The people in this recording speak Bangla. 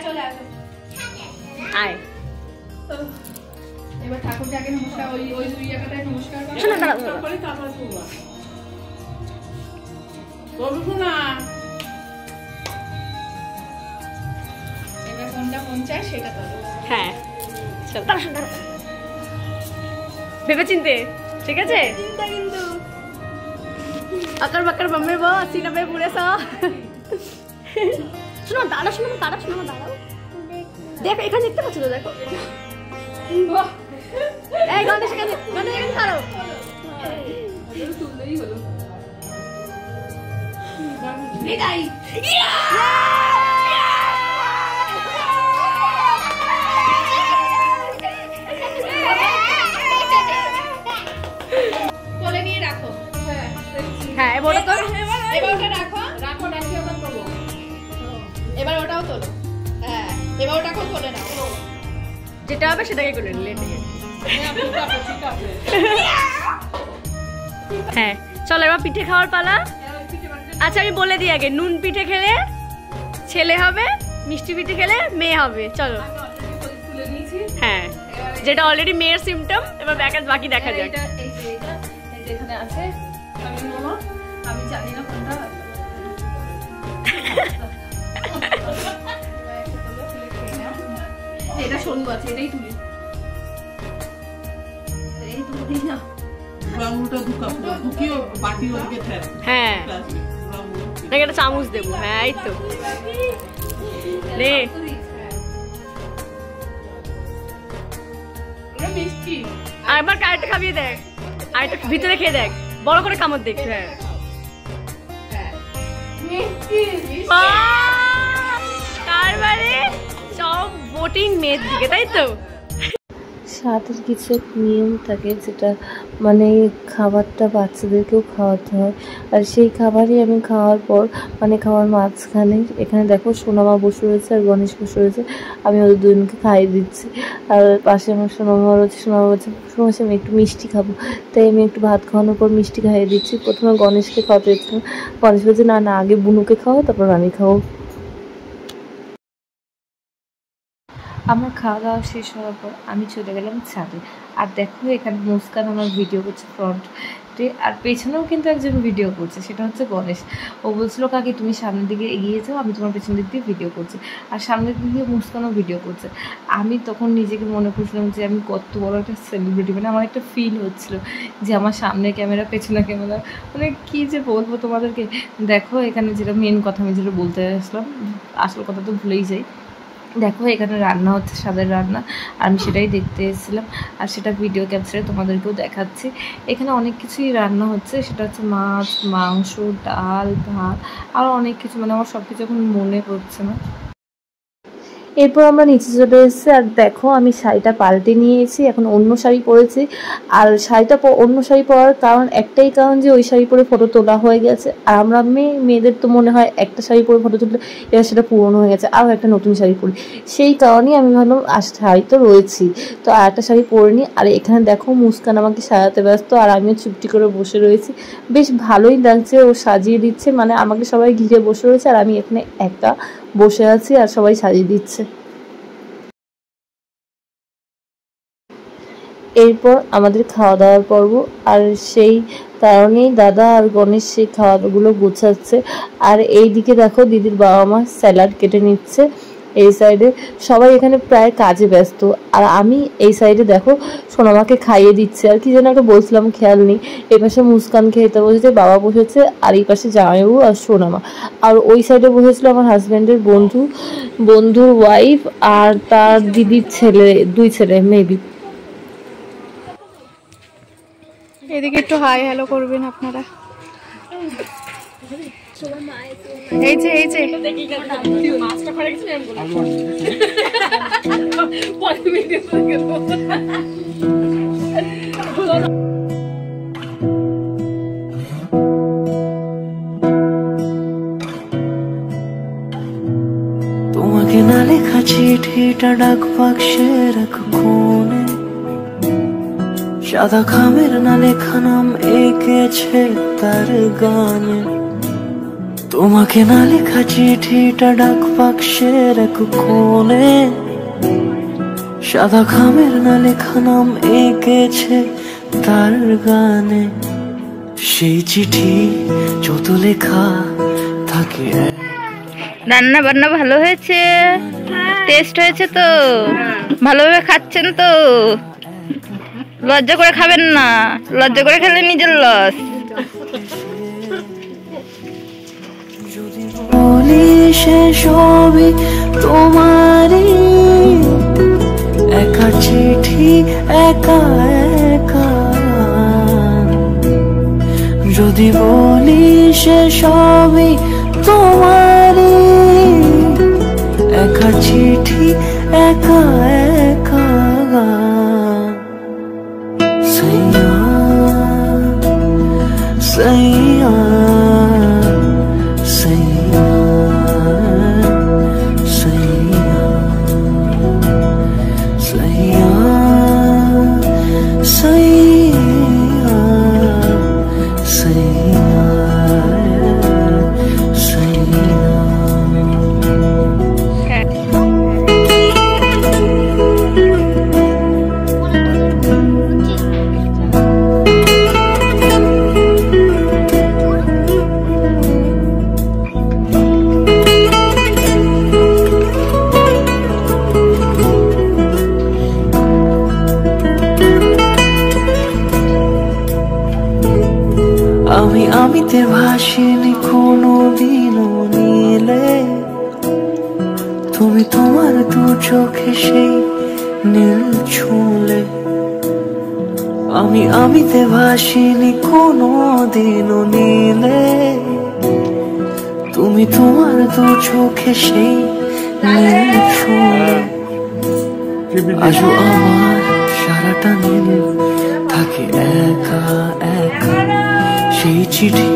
চলে আসো আয় এবার ঠাকুরকে আগে নমস্কার ওই দুই জায়গাটায় নমস্কার করো শোনো দাঁড়াও তারপরে শোনা বলবো শোনা এবার কোনটা পঞ্চাশ সেটা করো হ্যাঁ চল দাঁড়াও ভেবে চিনতে ঠিক আছে চিন্তা কিন্তু আকার বাকার বামের বো 80-90 পুরে সব শোনো দাঁড়াও দেখো এখানে দেখতে পাচ্ছ তো দেখো এই গণেশ এখানে ছাড়ো তুললেই হলো বিদায় কোলে নিয়ে রাখো হ্যাঁ এবার তো এবার ওটা রাখো রাখি আবার করবো এবার ওটাও তোলো হ্যাঁ এবার ওটাকেও তোলে নাও যেটা হবে সেটাকে করে নিলে হ্যাঁ চলো এবার পিঠে খাওয়ার পালা আচ্ছা আমি বলে দিই আগে নুন পিঠে খেলে ছেলে হবে মিষ্টি পিঠে খেলে মেয়ে হবে চলো হ্যাঁ যেটা অলরেডি মেয়ের সিমটম এবার বাকি দেখা যাক এখানে আছে আমি জানি না কোনটা এটা সরু আছে এটাই তুলি এই তুলে দিই না রামুটা দুকিও বাটি ওদিকে ফেল হ্যাঁ নাকি একটা চামচ দেবো হ্যাঁ এই তো রে মিষ্টি আর একবার আরেকটা খাবিয়ে দেখ আরেকটা ভিতরে খেয়ে দেখ বড় করে কামড় দেখ হ্যাঁ কারবারে সব বোটিং মেয়ের দিকে তাই তো স্বাদের কিছু নিয়ম থাকে যেটা মানে খাবারটা বাচ্চাদেরকেও খাওয়াতে হয় আর সেই খাবারই আমি খাওয়ার পর মানে খাওয়ার মাঝখানে এখানে দেখো সোনামা বসে রয়েছে আর গণেশ বসে রয়েছে আমি ওদের দুজনকে খাইয়ে দিচ্ছি আর পাশে আমার সোনামা রয়েছে সোনামা বলছে সমস্যা আমি একটু মিষ্টি খাবো তাই আমি একটু ভাত খাওয়ানোর পর মিষ্টি খাইয়ে দিচ্ছি প্রথমে গণেশকে খাওয়াতে দিচ্ছিলাম গণেশ বলছে না আগে বুনুকে খাওয়াও তারপর আমি খাওয়াবো আমার খাওয়া দাওয়া শেষ হওয়ার পর আমি চলে গেলাম ছাদে আর দেখো এখানে মুস্কান আমার ভিডিও করছে ফ্রন্টে আর পেছনেও কিন্তু একজন ভিডিও করছে সেটা হচ্ছে গণেশ ও বলছিল কাকি তুমি সামনের দিকে এগিয়ে যাও আমি তোমার পেছন দিক দিয়ে ভিডিও করছি আর সামনের দিক দিয়ে মুস্কানও ভিডিও করছে আমি তখন নিজেকে মনে করছিলাম যে আমি কত বড় একটা সেলিব্রিটি মানে আমার একটা ফিল হচ্ছিল যে আমার সামনে ক্যামেরা পেছনে ক্যামেরা মানে কী যে বলবো তোমাদেরকে দেখো এখানে যেটা মেন কথা আমি যেটা বলতে আসলাম আসল কথা তো ভুলেই যাই দেখো এখানে রান্না হচ্ছে স্বাদের রান্না আর আমি সেটাই দেখতে এসেছিলাম আর সেটা ভিডিও ক্যাপচারে তোমাদেরকেও দেখাচ্ছি এখানে অনেক কিছুই রান্না হচ্ছে সেটা হচ্ছে মাছ মাংস ডাল ভাত আরও অনেক কিছু মানে আমার সব কিছু এখন মনে পড়ছে না এরপর আমরা নিচে চলে এসেছি আর দেখো আমি শাড়িটা পাল্টে নিয়েছি এখন অন্য শাড়ি পরেছি আর শাড়িটা অন্য শাড়ি পরার কারণ একটাই কারণ যে ওই শাড়ি পরে ফটো তোলা হয়ে গেছে আর আমরা মেয়েদের তো মনে হয় একটা শাড়ি পরে ফটো তুললে এবার সেটা পুরনো হয়ে গেছে আরও একটা নতুন শাড়ি পরি সেই কারণেই আমি ভাবলাম শাড়ি তো রয়েছি তো আর একটা শাড়ি পরে নিই আর এখানে দেখো মুস্কান আমাকে সাজাতে ব্যস্ত আর আমিও চুপটি করে বসে রয়েছি বেশ ভালোই লাগছে ও সাজিয়ে দিচ্ছে মানে আমাকে সবাই ঘিরে বসে রয়েছে আর আমি এখানে একা বসে আছি আর সবাই সাজিয়ে দিচ্ছে এরপর আমাদের খাওয়া দাওয়ার পর্ব আর সেই কারণেই দাদা আর গণেশ সেই খাওয়াগুলো গোছাচ্ছে আর এই দিকে দেখো দিদির বাবা মা স্যালাড কেটে নিচ্ছে এই সাইডে সবাই এখানে প্রায় কাজে ব্যস্ত আর আমি এই সাইডে দেখো সোনামাকে খাইয়ে দিচ্ছে আর কি যেন একটা বলছিলাম খেয়াল নেই এই পাশে মুস্কান খেতে বসেছে বাবা বসেছে আর এই পাশে জামাইবাবু আর সোনামা আর ওই সাইডে বসেছিল আমার হাজব্যান্ডের বন্ধুর ওয়াইফ আর তার দিদির ছেলে 2 ছেলে মেবি এদিকে একটু হাই হ্যালো করবেন আপনারা এই যে মাছটা পড়ে গেছে আমি তোমাকে না লেখা চিঠিটা ডাক বাক্সে রাখো কোণে সাদা খামের না লেখা নাম এঁকেছে তার গানে তোমাকে না লেখা চিঠিটা ডাক বাক্সের এক কোণে, সাদা খামের না লেখা নাম এঁকেছে তার গানে। সেই চিঠি যত লেখা থাকে। রান্না বান্না ভালো হয়েছে? টেস্ট হয়েছে তো? ভালোভাবে খাচ্ছেন তো? লজ্জা করে খাবেন না, লজ্জা করে খেলে নিজের লস। বলি সে সবই তোমারই, একা চিঠি একা একা। যদি বলি সে সবই তোমারই, একা চিঠি একা একা। সैया सैया सैया सैया सैया सैया सैया सैया। আমি আমিতে ভাসিনি কোনো দিনও নীলে, তুমি তোমার দু চোখে সেই নীল ছুঁলে। আমি আমিতে ভাসিনি কোনো দিনও নীলে, তুমি তোমার দু চোখে সেই নীল ছুঁলে। আজও আমার সারাটা নীল থাকে একা একা। সেই চিঠি